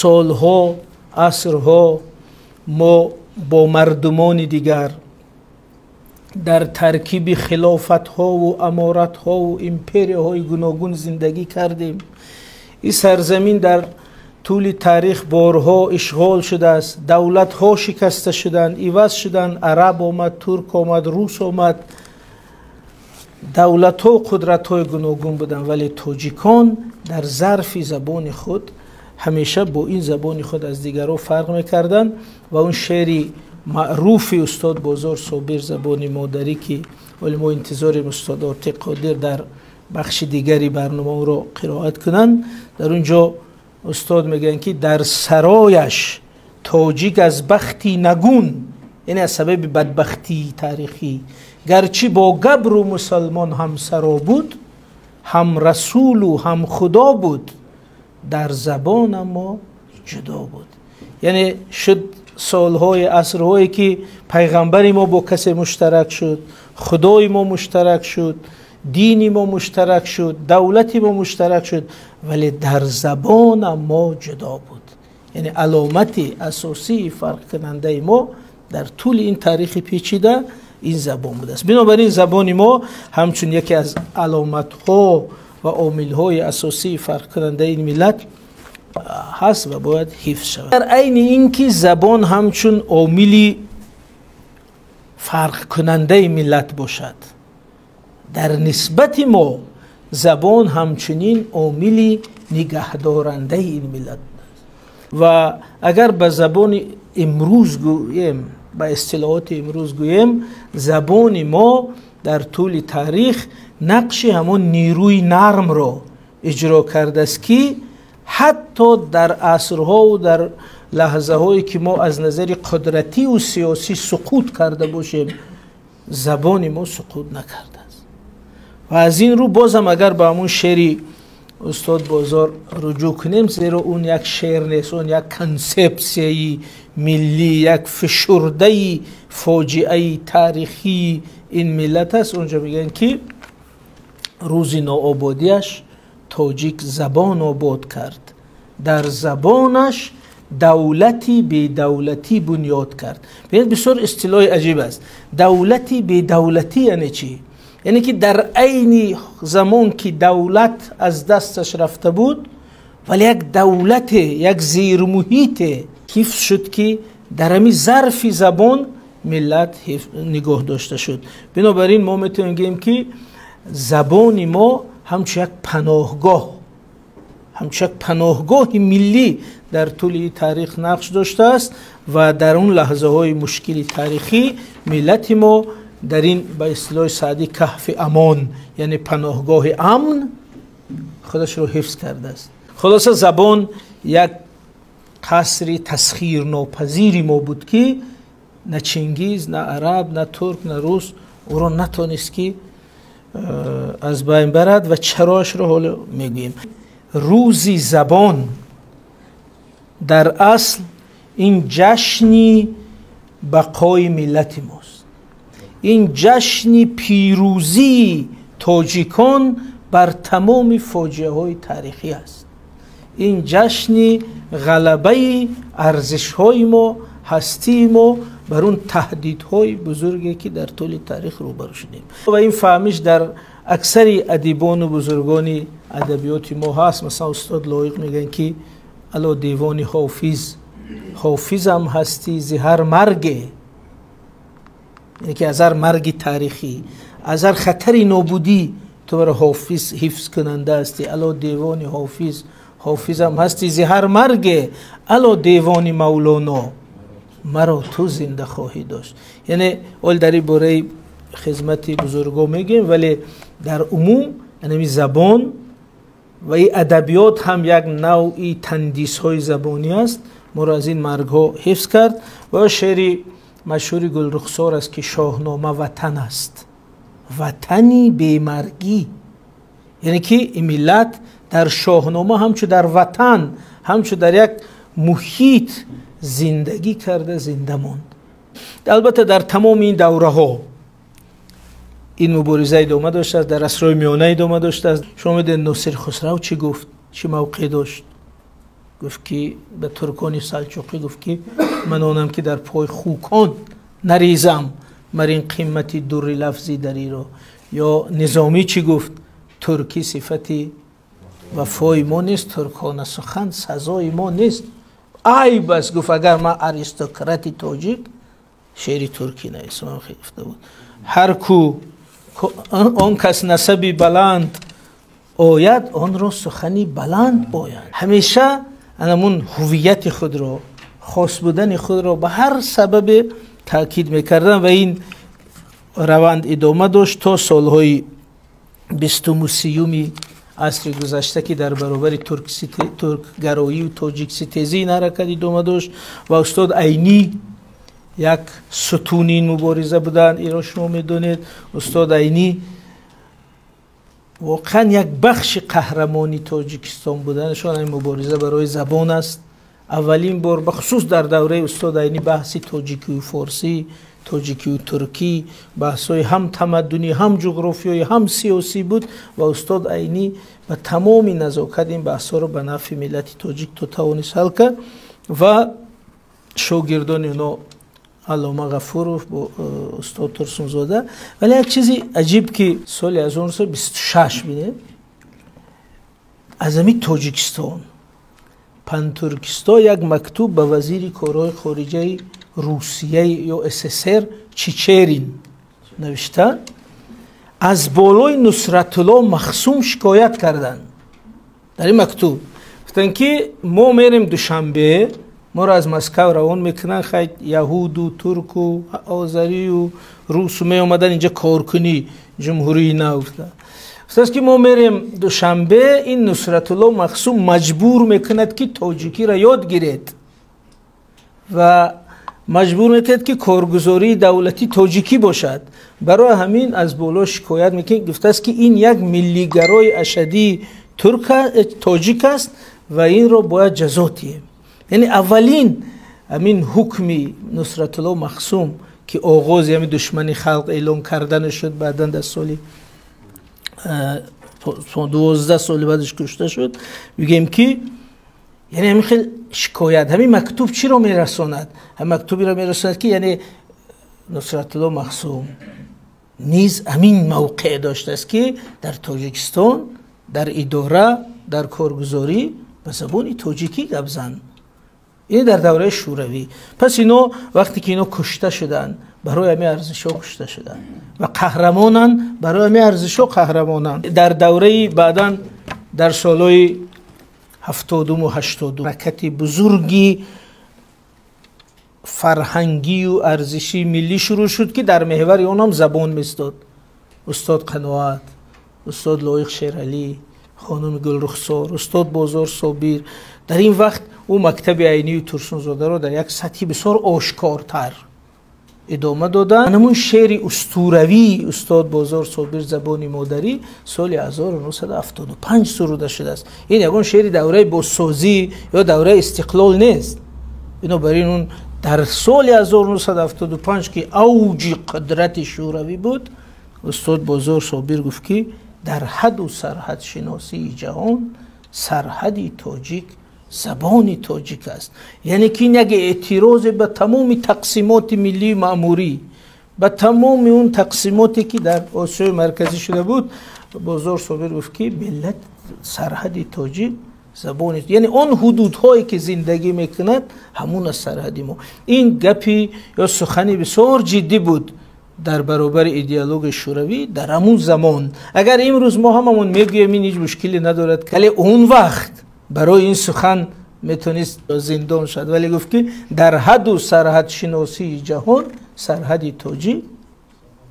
سالها عصرها ما با مردمان دیگر در ترکیب خلافت ها و امارت ها و امپری های گوناگون زندگی کردیم. این سرزمین در طول تاریخ بارها اشغال شده است، دولت ها شکسته شدند، عوض شدند، عرب آمد، ترک آمد، روس آمد، دولت ها و قدرت های گوناگون بودند، ولی تاجیکان در ظرف زبان خود همیشه با این زبان خود از دیگرها فرق میکردند و اون شعری معروف استاد بازار صابر زبان مادری که ولی ما انتظار استاد عاطق قادر در بخش دیگری برنامه رو قرائت کنند. در اونجا استاد میگن که در سرایش تاجیک از بختی نگون، یعنی از سبب بدبختی تاریخی، گرچه با گبر و مسلمان هم سرا بود، هم رسول و هم خدا بود، در زبان ما جدا بود. یعنی شد سالهای عصرهایی که پیغمبری ما با کسی مشترک شد، خدای ما مشترک شد، دینی ما مشترک شد، دولتی ما مشترک شد، ولی در زبان ما جدا بود. یعنی علامت اساسی فرق کننده ما در طول این تاریخ پیچیده این زبان بوده است. بنابراین زبان ما همچون یکی از علامت ها و عامل های اساسی فرق کننده این ملت هست و باید حفظ شود. در عین اینکه زبان همچون عاملی فرق کننده ملت باشد، در نسبت ما زبان همچنین عاملی نگهدارنده این ملت است. و اگر به زبان امروز گوییم، به اصطلاحات امروز گوییم، زبان ما در طول تاریخ نقش همون نیروی نرم را اجرا کرده است که حتی در عصرها و در لحظه هایی که ما از نظر قدرتی و سیاسی سقوط کرده باشیم، زبان ما سقوط نکرده است. و از این رو بازم اگر به همون شعری استاد بازار رجوع کنیم، زیرا اون یک شعر نیست، اون یک کنسپسیی ملی، یک فشرده فاجعه تاریخی این ملت است. اونجا میگن که روز نوآبادیش تاجیک زبان آباد کرد، در زبانش دولتی بی دولتی بنیاد کرد. ببینید بسیار اصطلاح عجیب است. دولتی بی دولتی یعنی چی؟ یعنی که در عین زمان که دولت از دستش رفته بود، ولی یک دولت، یک زیر محیط حفظ شد که در همین ظرف زبان ملت نگاه داشته شد. بنابراین ما میتونیم بگیم که زبان ما همچون یک پناهگاه ملی در طول تاریخ نقش داشته است و در اون لحظه های مشکل تاریخی ملت ما در این به اصطلاح سعدی کهف امان، یعنی پناهگاه امن، خودش رو حفظ کرده است. خلاصه زبان یک قصر تسخیر ناپذیری ما بود که نه چنگیز، نه عرب، نه ترک، نه روس او را نتونست که از بین برد. و چراش رو حالا میگویم. روزی زبان در اصل این جشنی بقای ملت ماست، این جشن پیروزی تاجیکان بر تمام فاجعه های تاریخی است، این جشن غلبه ارزش های ما، هستی ما بر اون تهدیدهای بزرگی که در طول تاریخ روبرو شدیم. و این فهمش در اکثر ادیبان و بزرگان ادبیات ما هست. مثلا استاد لایق میگن که الا دیوان حافظ هم هستی زهر مرگ، یعنی که از هر مرگ تاریخی، از هر خطر نابودی تو برای حافظ حفظ کننده هستی. الا دیوان حافظ هم هستی زهر مرگ، الا دیوان مولانا مرا تو زنده خواهی داشت. یعنی اول در این باره خدمت بزرگا میگیم، ولی در عموم یعنی زبان و این ادبیات هم یک نوعی تندیس های زبانی است. ما را از این مرگ ها حفظ کرد. و شعر مشهور گل رخسار است که شاهنامه وطن است، وطنی بی مرگی، یعنی که این ملت در شاهنامه همچون در وطن، همچون در یک محیط زندگی کرده، زنده ماند. البته در تمام این دوره ها این مبارزه ادامه داشته است، در عصرهای میانه ادامه داشته است. شما میدونید ناصر خسرو چی گفت، چی موقع داشت؟ گفت که به ترکان سلجوقی گفت که من آنم که در پای خوکان نریزم مرین قیمتی دوری لفظی دری رو. یا نظامی چی گفت؟ ترکی صفتی وفای ما نیست، ترکانه سخن سزای ما نیست. ای بس گفت اگر من اریستوکراتی تاجیک شعری ترکی نیستم خیفته بود. هر کو آن کس نسبی بلند آید آن را سخنی بلند باید. همیشه همون هویت خود رو، خاص بودن خود رو به هر سبب تاکید میکردن و این روند ادامه داشت تا سالهای 20 و 30 عصر گذشته که در برابر ترک گرایی و تاجیک ستیزی این حرکت ادامه داشت و استاد عینی یک ستون این مبارزه بودن. ایران شما میدونید استاد عینی واقعا یک بخش قهرمانی تاجیکستان بودنشان این مبارزه برای زبان است. اولین بار بخصوص در دوره استاد عینی بحثی تاجیکی و فارسی، تاجیکی و ترکی، بحث‌های هم تمدنی هم جغرافیایی هم سیاسی بود و استاد عینی و تمام نزاکت این بحث‌ها رو به نفع ملت تاجیک تو توانست حل کرد و شاگردان اونا علامه غفورов با استاد ترسونزاده. ولی یک چیزی عجیب که سال 1926 بینید از همین تاجیکستان پنترکستان یک مکتوب به وزیر کارهای خارجه روسیه یا SSR چیچرین نوشتن از بالای نصرت الله مخصوم شکایت کردن. در این مکتوب گفتن که ما میریم دوشنبه ما را از مسکو روان میکنن، خیلی یهود و ترک و آذری و روس می اومدن اینجا کار کنی جمهوری نو. گفتن که ما میریم دوشنبه این نصرت الله مخصوم مجبور میکند که تاجیکی را یاد گیرید و مجبور میکند که کارگزاری دولتی تاجیکی باشد. برای همین از بالا شکایت میکنه. گفته است که این یک ملیگرای اشدی تاجیک است و این را باید جزاتیه. یعنی اولین همین حکمی نصرت الله مخصوم که آغاز همین دشمنی خلق اعلام کردن شد، بعداً در سالی 12 سال بعدش کشته شد. میگیم که یعنی همین خیلی شکایت همین مکتوب چی رو میرساند؟ هم مکتوبی رو میرساند که یعنی نصرت الله مخصوم نیز همین موقع داشته است که در تاجیکستان در اداره در کارگزاری به زبان تاجیکی گپ زن. این در دوره شوروی. پس اینا وقتی که اینا کشته شدن برای همین ارزش‌ها کشته شدن و قهرمانن برای همین ارزش‌ها قهرمانن. در دوره بعداً در سالهای 70 و 80 حرکت بزرگی فرهنگی و ارزشی ملی شروع شد که در محور اونم زبان میستاد. استاد قناعت، استاد لایق شیرعلی، خانم گل رخسار، استاد بازار صابر در این وقت او مکتب عینی و ترسونزاده رو در یک سطحی بسیار آشکارتر ادامه دادن. همون شعر اسطوروی استاد بازار صابر زبان مادری سال 1975 سروده شده است. این یگان شعر دوره بازسازی یا دوره استقلال نیست. اینو برای اون در سال 1975 که اوج قدرت شوروی بود استاد بازار صابر گفت که در حد و سرحد شناسی جهان سرحدی تاجیک زبان تاجیک است. یعنی که این یک اعتراض به تمام تقسیمات ملی معموری، به تمام اون تقسیماتی که در آسیای مرکزی شده بود. بازار صابر گفت که ملت سرحد تاجیک زبان است. یعنی آن حدودهایی که زندگی میکند همون از سرحد ما. این گپی یا سخنی بسیار جدی بود در برابر ایدئولوژی شوروی در همون زمان. اگر امروز ما هممون میگوییم این هیچ مشکلی ندارد، ولی اون وقت برای این سخن میتونست زندان شد. ولی گفت که در حد و سرحد شناسی جهان سرحد تاجیک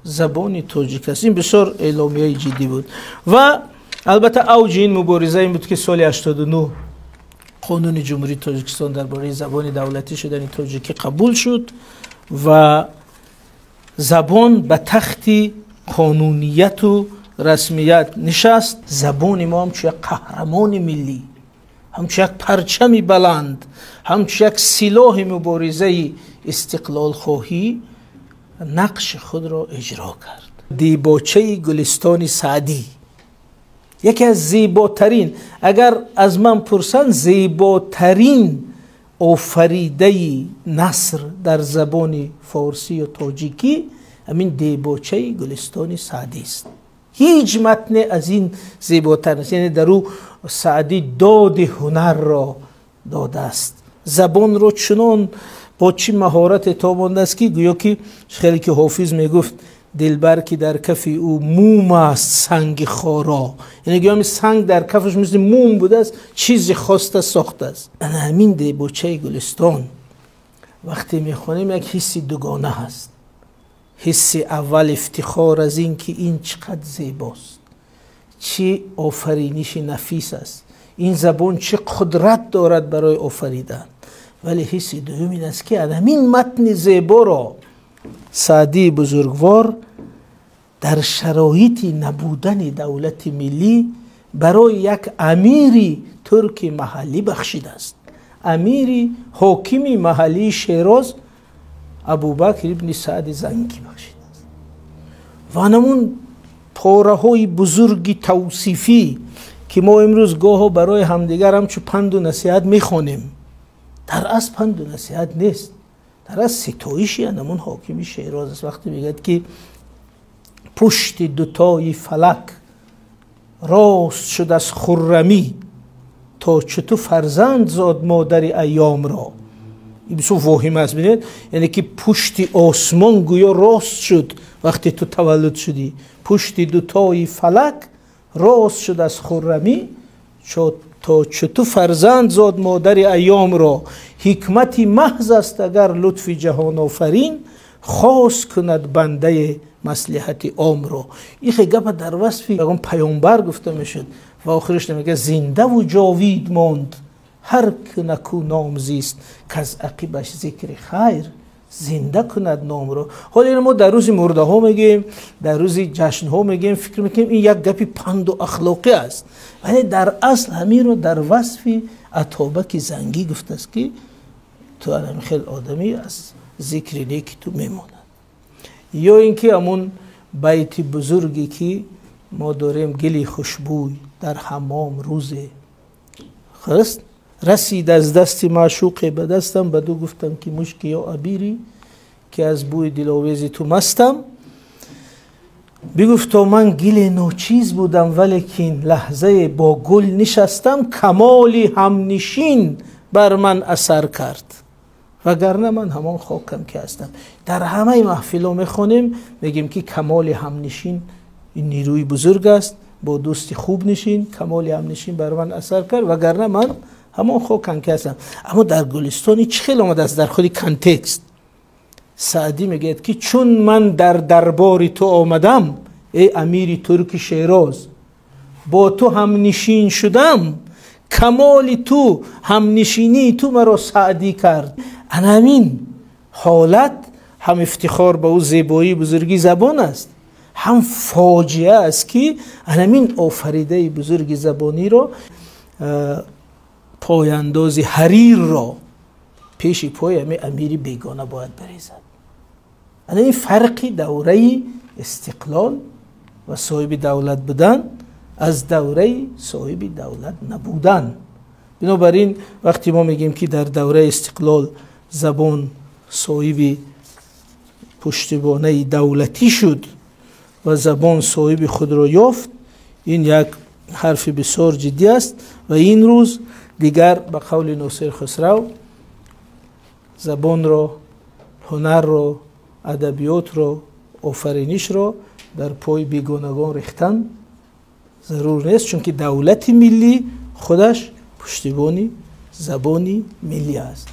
زبان تاجیک است. این بسیار اعلامیه جدی بود. و البته اوج این مبارزه این بود که سال 89 قانون جمهوری تاجیکستان درباره زبان دولتی شدن تاجیکی قبول شد و زبان به تخت قانونیت و رسمیت نشست. زبان ما همچون یک قهرمان ملی، همچون یک پرچم بلند، همچون یک سلاح مبارزه استقلال خواهی نقش خود را اجرا کرد. دیباچه گلستان سعدی یکی از زیباترین، اگر از من پرسن زیباترین آفریده نثر در زبان فارسی و تاجیکی همین دیباچه گلستان سعدی است. هیچ متن از این زیباتر نیست. یعنی در او سعدی داد هنر را داده است، زبان رو چنان با چی مهارت تابانده است که گویا که خیلی که حافظ میگفت دلبر که در کف او موم است سنگ خارا، یعنی گویا سنگ در کفش مثل موم بوده است، چیزی خواسته ساخته است. همین دیباچه گلستان وقتی میخونیم یک حسی دوگانه هست. حس اول افتخار از این که این چقدر زیباست، چه آفرینش نفیس است، این زبان چه قدرت دارد برای آفریدن. ولی حس دوم این است که همین متن زیبا را سعدی بزرگوار در شرایط نبودن دولت ملی برای یک امیری ترک محلی بخشیده است. امیری حاکمی محلی شیراز ابوبکر ابن سعد زنگی بخشیده است. و همون پاره های بزرگی توصیفی که ما امروز گاه برای همدیگر همچو پند و نصیحت میخونیم، در اصل پند و نصیحت نیست، در اصل ستایشی همون حاکم شیراز است. وقتی میگه که پشت دوتای فلک راست شد از خرمی تا چطور فرزند زاد مادر ایام را. این بسیار واهیم است. بینید یعنی که پشت آسمان گویا راست شد وقتی تو تولد شدی، پشت دوتای فلک راست شد از خرمی تا چطور فرزند زاد مادر ایام را. حکمتی محض است اگر لطف جهان آفرین خاص کند بنده مصلحت عام را. این خیلی گپ در وصف اون پیامبر گفته میشد و آخرش میگه زنده و جاوید ماند هر که نکو نام زیست که از عقیبش ذکر خیر زنده کند نام را. حالا ما در روز مرده ها میگیم، در روز جشن ها میگیم، فکر میکنیم این یک گپی پند و اخلاقی است، ولی در اصل همین رو در وصف اتابک زنگی گفته است که تو الان خیلی آدمی از ذکر نیکی تو میماند. یا اینکه همون بیت بزرگی که ما داریم گلی خوشبوی در حمام روز خست رسید از دست معشوق به دستم، بدو گفتم که مشک یا عبیری که از بوی دلاویزی تو مستم. بگفتا من گل ناچیز بودم ولیکن لحظه با گل نشستم کمالی همنشین بر من اثر کرد وگرنه من همان خاکم که هستم. در همه محفلا میخونیم میگیم که کمال همنشین این نیروی بزرگ است، با دوستی خوب نشین، کمال همنشین بر من اثر کرد وگرنه من همان خاکم که هستم. اما در گلستانی چه خیلی آمده است در خود کانتکست. سعدی میگه که چون من در دربار تو آمدم ای امیری ترک شیراز، با تو همنشین شدم، کمال تو همنشینی تو مرا سعدی کرد. همین حالت هم افتخار به او زیبایی بزرگی زبان است، هم فاجعه است که همین آفریده بزرگی زبانی را پایانداز حریر را پیش پای همین امیری بیگانه باید بریزد. این فرقی دوره استقلال و صاحب دولت بودن از دوره صاحب دولت نبودن. بنابراین وقتی ما میگیم که در دوره استقلال زبان صاحب پشتوانه دولتی شد و زبان صاحب خود را یافت، این یک حرف بسیار جدی است. و این روز دیگر به قول ناصر خسرو زبان را، هنر را، ادبیات را، آفرینش را در پای بیگانگان ریختن ضرور نیست، چون که دولت ملی خودش پشتیبانی زبانی ملی است.